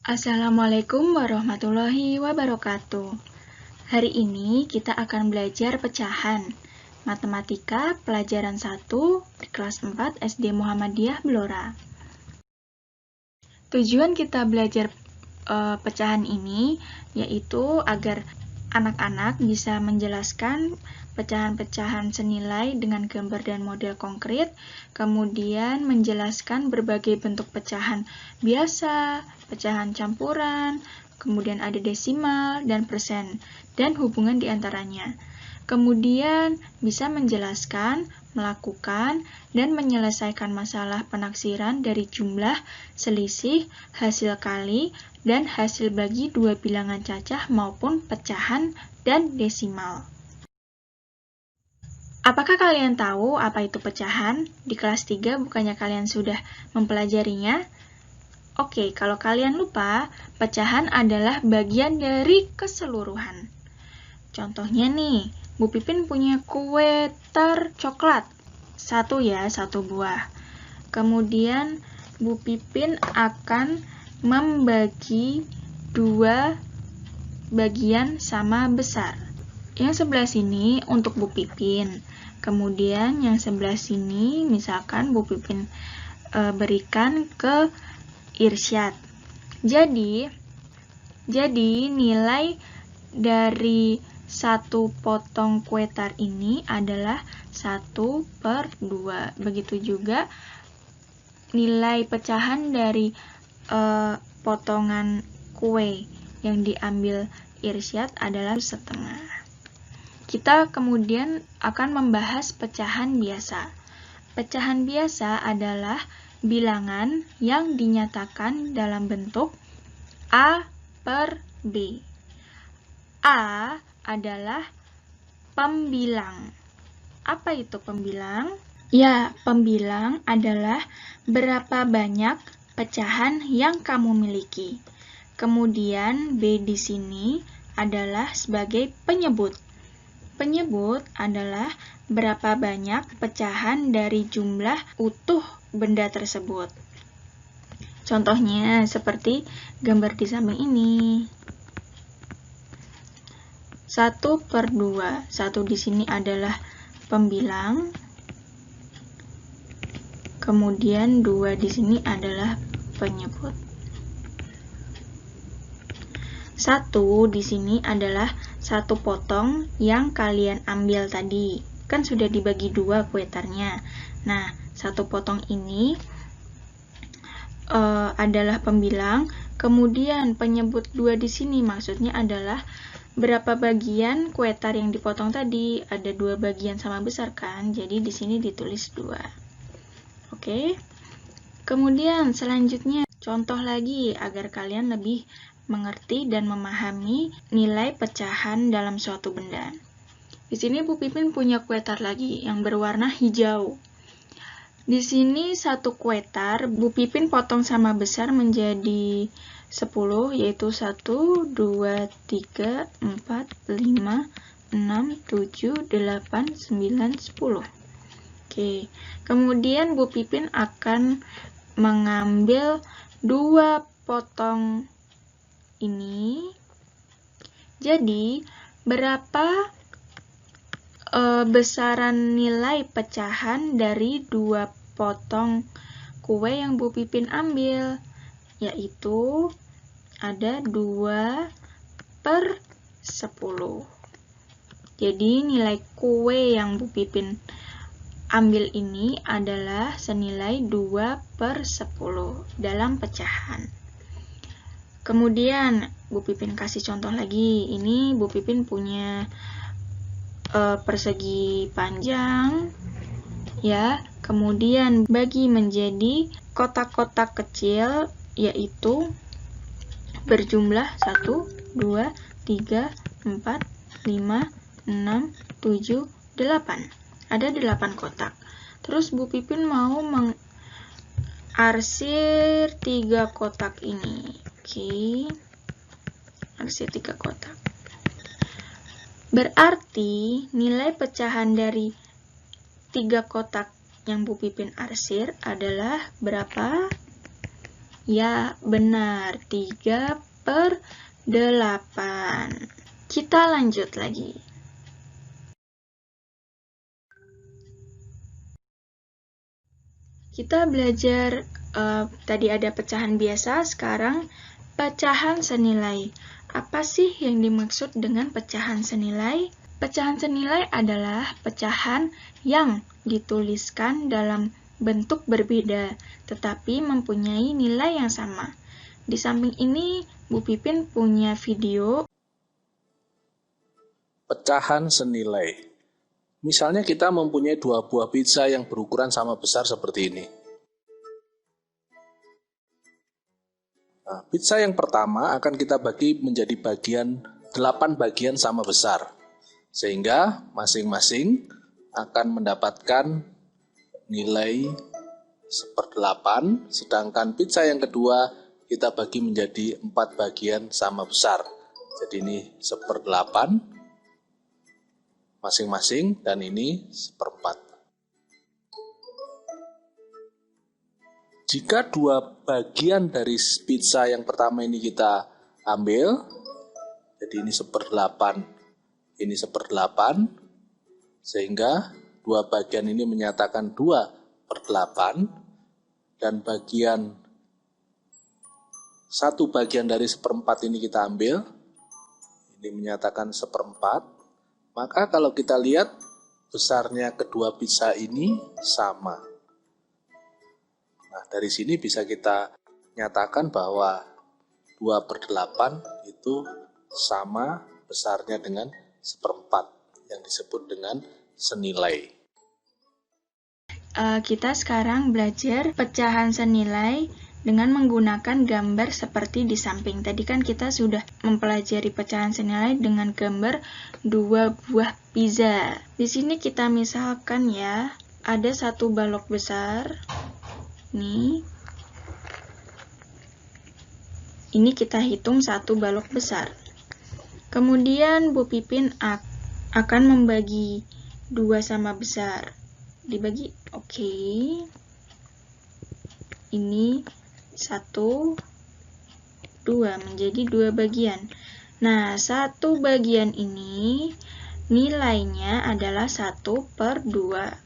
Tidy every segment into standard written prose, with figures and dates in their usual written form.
Assalamualaikum warahmatullahi wabarakatuh. Hari ini kita akan belajar pecahan Matematika pelajaran 1 di kelas 4 SD Muhammadiyah Blora. Tujuan kita belajar pecahan ini yaitu agar anak-anak bisa menjelaskan pecahan-pecahan senilai dengan gambar dan model konkret, kemudian menjelaskan berbagai bentuk pecahan biasa, pecahan campuran, kemudian ada desimal dan persen, dan hubungan di antaranya. Kemudian bisa menjelaskan, melakukan, dan menyelesaikan masalah penaksiran dari jumlah, selisih, hasil kali, dan hasil bagi dua bilangan cacah maupun pecahan dan desimal. Apakah kalian tahu apa itu pecahan? Di kelas 3 bukannya kalian sudah mempelajarinya? Oke, kalau kalian lupa, pecahan adalah bagian dari keseluruhan. Contohnya nih, Bu Pipin punya kue tar coklat. Satu buah. Kemudian Bu Pipin akan membagi dua bagian sama besar. Yang sebelah sini untuk Bu Pipin. Kemudian yang sebelah sini misalkan Bu Pipin berikan ke Irsyad. Jadi nilai dari satu potong kue tar ini adalah 1/2. Begitu juga nilai pecahan dari potongan kue yang diambil Irsyad adalah 1/2. Kita kemudian akan membahas pecahan biasa. Pecahan biasa adalah bilangan yang dinyatakan dalam bentuk A/B. A adalah pembilang. Apa itu pembilang? Ya, pembilang adalah berapa banyak pecahan yang kamu miliki. Kemudian B di sini adalah sebagai penyebut. Penyebut adalah berapa banyak pecahan dari jumlah utuh benda tersebut. Contohnya seperti gambar di samping ini. 1/2. 1 di sini adalah pembilang. Kemudian 2 di sini adalah penyebut. 1 di sini adalah satu potong yang kalian ambil tadi. Kan sudah dibagi 2 kue tarnya. Nah, satu potong ini adalah pembilang. Kemudian penyebut 2 di sini maksudnya adalah berapa bagian kue tar yang dipotong tadi. Ada 2 bagian sama besar kan? Jadi di sini ditulis 2. Oke. Kemudian selanjutnya contoh lagi agar kalian lebih mengerti dan memahami nilai pecahan dalam suatu benda. Di sini Bu Pipin punya kue tar lagi yang berwarna hijau. Di sini satu kue tar Bu Pipin potong sama besar menjadi 10, yaitu 1, 2, 3, 4, 5, 6, 7, 8, 9, 10. Oke, kemudian Bu Pipin akan mengambil 2 potong ini. Jadi, berapa besaran nilai pecahan dari 2 potong kue yang Bu Pipin ambil? Yaitu ada 2/10. Jadi, nilai kue yang Bu Pipin ambil ini adalah senilai 2/10 dalam pecahan. Kemudian Bu Pipin kasih contoh lagi. Ini Bu Pipin punya persegi panjang, ya. Kemudian bagi menjadi kotak-kotak kecil, yaitu berjumlah 1, 2, 3, 4, 5, 6, 7, 8. Ada 8 kotak. Terus Bu Pipin mau mengarsir 3 kotak ini. Oke. Arsir 3 kotak. Berarti nilai pecahan dari 3 kotak yang Bu Pipin arsir adalah berapa? Ya, benar. 3/8. Kita lanjut lagi. Kita belajar, tadi ada pecahan biasa, sekarang pecahan senilai. Apa sih yang dimaksud dengan pecahan senilai? Pecahan senilai adalah pecahan yang dituliskan dalam bentuk berbeda, tetapi mempunyai nilai yang sama. Di samping ini, Bu Pipin punya video pecahan senilai. Misalnya kita mempunyai 2 buah pizza yang berukuran sama besar seperti ini. Nah, pizza yang pertama akan kita bagi menjadi 8 bagian sama besar. Sehingga masing-masing akan mendapatkan nilai 1/8, sedangkan pizza yang kedua kita bagi menjadi 4 bagian sama besar. Jadi ini 1/8 masing-masing, dan ini 1/4. Jika 2 bagian dari pizza yang pertama ini kita ambil, jadi ini 1/8, ini 1/8, sehingga 2 bagian ini menyatakan 2/8, dan satu bagian dari 1/4 ini kita ambil, ini menyatakan 1/4. Maka kalau kita lihat, besarnya kedua pizza ini sama. Nah, dari sini bisa kita nyatakan bahwa 2/8 itu sama besarnya dengan 1/4, yang disebut dengan senilai. Kita sekarang belajar pecahan senilai dengan menggunakan gambar seperti di samping. Tadi kan kita sudah mempelajari pecahan senilai dengan gambar 2 buah pizza. Di sini kita misalkan ya, ada 1 balok besar. Nih. Ini kita hitung 1 balok besar. Kemudian Bu Pipin akan membagi 2 sama besar. Dibagi, oke. Ini 1, 2, menjadi 2 bagian. Nah, 1 bagian ini nilainya adalah 1/2.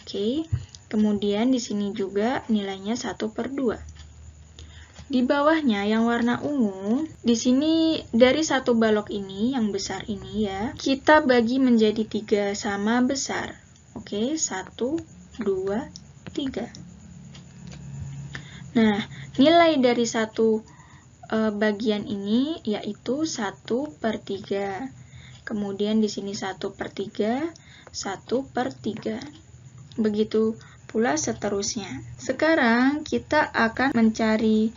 Oke. Kemudian di sini juga nilainya 1/2. Di bawahnya yang warna ungu, di sini dari 1 balok ini, yang besar ini ya, kita bagi menjadi 3 sama besar. Oke, 1, 2, 3. Nah, nilai dari 1 bagian ini yaitu 1/3. Kemudian di sini 1/3, 1/3. Begitu pula seterusnya. Sekarang kita akan mencari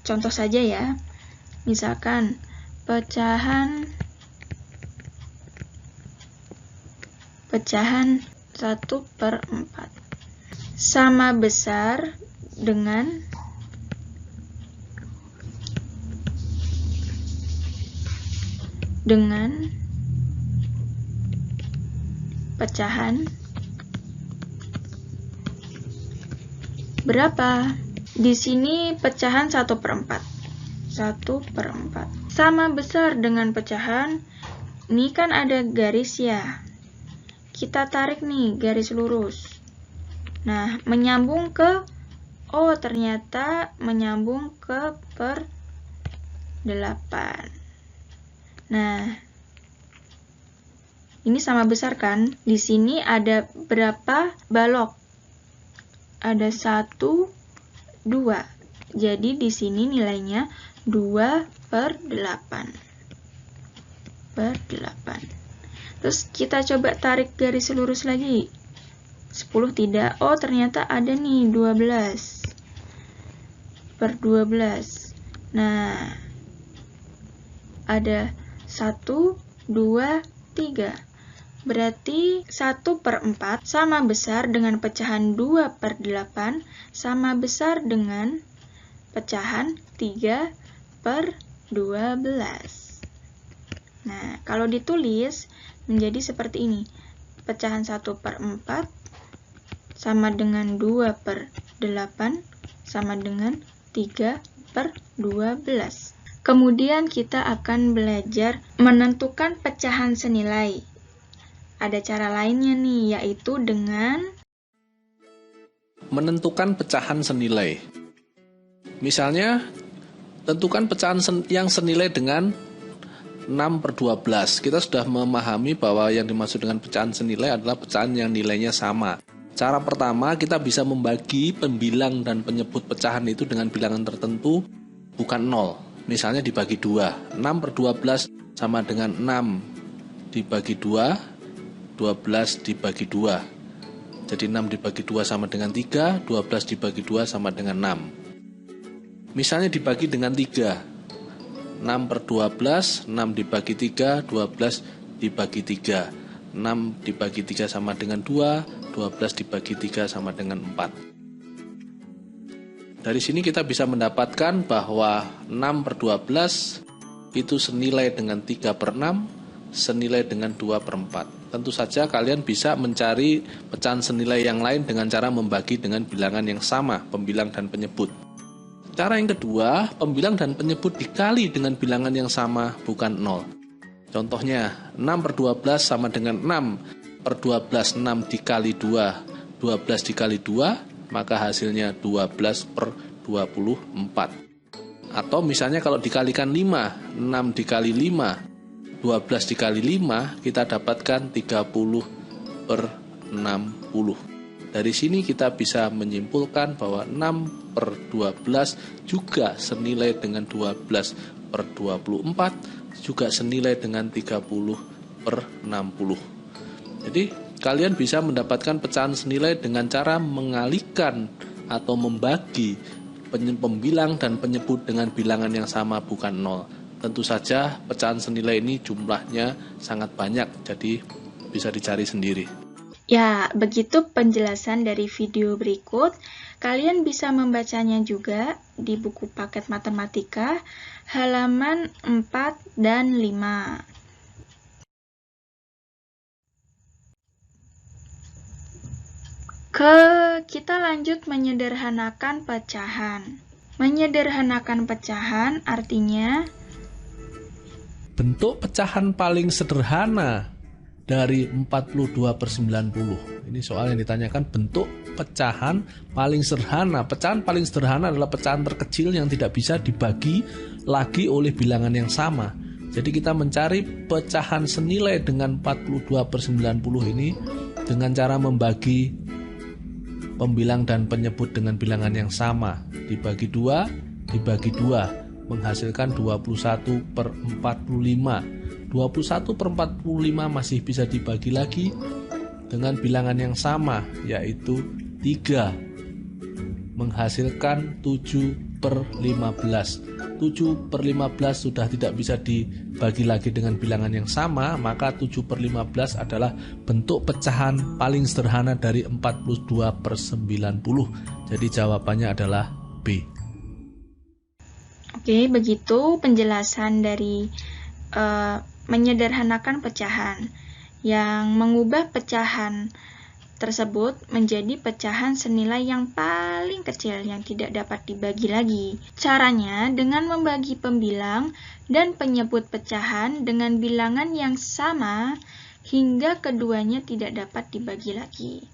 contoh saja ya. Misalkan pecahan 1/4 sama besar dengan pecahan berapa? Di sini pecahan 1/4. 1/4 sama besar dengan pecahan, ini kan ada garis ya. Kita tarik nih garis lurus. Nah, menyambung ke, ternyata menyambung ke /8. Nah, ini sama besar kan? Di sini ada berapa balok? Ada 1, 2. Jadi di sini nilainya 2/8. Terus kita coba tarik garis lurus lagi. 10 tidak. Oh, ternyata ada nih 12/12. Nah, ada 1, 2, 3. Berarti 1/4 sama besar dengan pecahan 2/8 sama besar dengan pecahan 3/12. Nah, kalau ditulis menjadi seperti ini. Pecahan 1/4 sama dengan 2/8 sama dengan 3/12. Kemudian kita akan belajar menentukan pecahan senilai. Ada cara lainnya nih, yaitu dengan menentukan pecahan senilai. Misalnya, tentukan pecahan yang senilai dengan 6/12. Kita sudah memahami bahwa yang dimaksud dengan pecahan senilai adalah pecahan yang nilainya sama. Cara pertama, kita bisa membagi pembilang dan penyebut pecahan itu dengan bilangan tertentu, bukan 0. Misalnya dibagi 2. 6/12 sama dengan 6 dibagi 2, 12 dibagi 2. Jadi 6 dibagi 2 sama dengan 3, 12 dibagi 2 sama dengan 6. Misalnya dibagi dengan 3. 6/12, 6 dibagi 3, 12 dibagi 3. 6 dibagi 3 sama dengan 2, 12 dibagi 3 sama dengan 4. Dari sini kita bisa mendapatkan bahwa 6/12 itu senilai dengan 3/6, senilai dengan 2/4. Tentu saja kalian bisa mencari pecahan senilai yang lain dengan cara membagi dengan bilangan yang sama, pembilang dan penyebut. Cara yang kedua, pembilang dan penyebut dikali dengan bilangan yang sama, bukan 0. Contohnya, 6/12 sama dengan 6/12, 6 dikali 2, 12 dikali 2, maka hasilnya 12/24. Atau misalnya kalau dikalikan 5, 6 dikali 5, 12 dikali 5, kita dapatkan 30/60. Dari sini kita bisa menyimpulkan bahwa 6/12 juga senilai dengan 12/24, juga senilai dengan 30/60. Jadi kalian bisa mendapatkan pecahan senilai dengan cara mengalihkan atau membagi pembilang dan penyebut dengan bilangan yang sama, bukan 0. Tentu saja pecahan senilai ini jumlahnya sangat banyak, jadi bisa dicari sendiri. Ya, begitu penjelasan dari video berikut. Kalian bisa membacanya juga di buku paket matematika halaman 4 dan 5. Kita lanjut menyederhanakan pecahan. Menyederhanakan pecahan artinya bentuk pecahan paling sederhana dari 42/90. Ini soal yang ditanyakan bentuk pecahan paling sederhana. Pecahan paling sederhana adalah pecahan terkecil yang tidak bisa dibagi lagi oleh bilangan yang sama. Jadi kita mencari pecahan senilai dengan 42/90 ini dengan cara membagi pembilang dan penyebut dengan bilangan yang sama, dibagi 2, dibagi 2, menghasilkan 21/45. 21/45 masih bisa dibagi lagi dengan bilangan yang sama, yaitu 3, menghasilkan 7/15. 7/15 sudah tidak bisa dibagi lagi dengan bilangan yang sama, maka 7/15 adalah bentuk pecahan paling sederhana dari 42/90. Jadi jawabannya adalah B. Oke, begitu penjelasan dari menyederhanakan pecahan, yang mengubah pecahan tersebut menjadi pecahan senilai yang paling kecil yang tidak dapat dibagi lagi. Caranya dengan membagi pembilang dan penyebut pecahan dengan bilangan yang sama hingga keduanya tidak dapat dibagi lagi.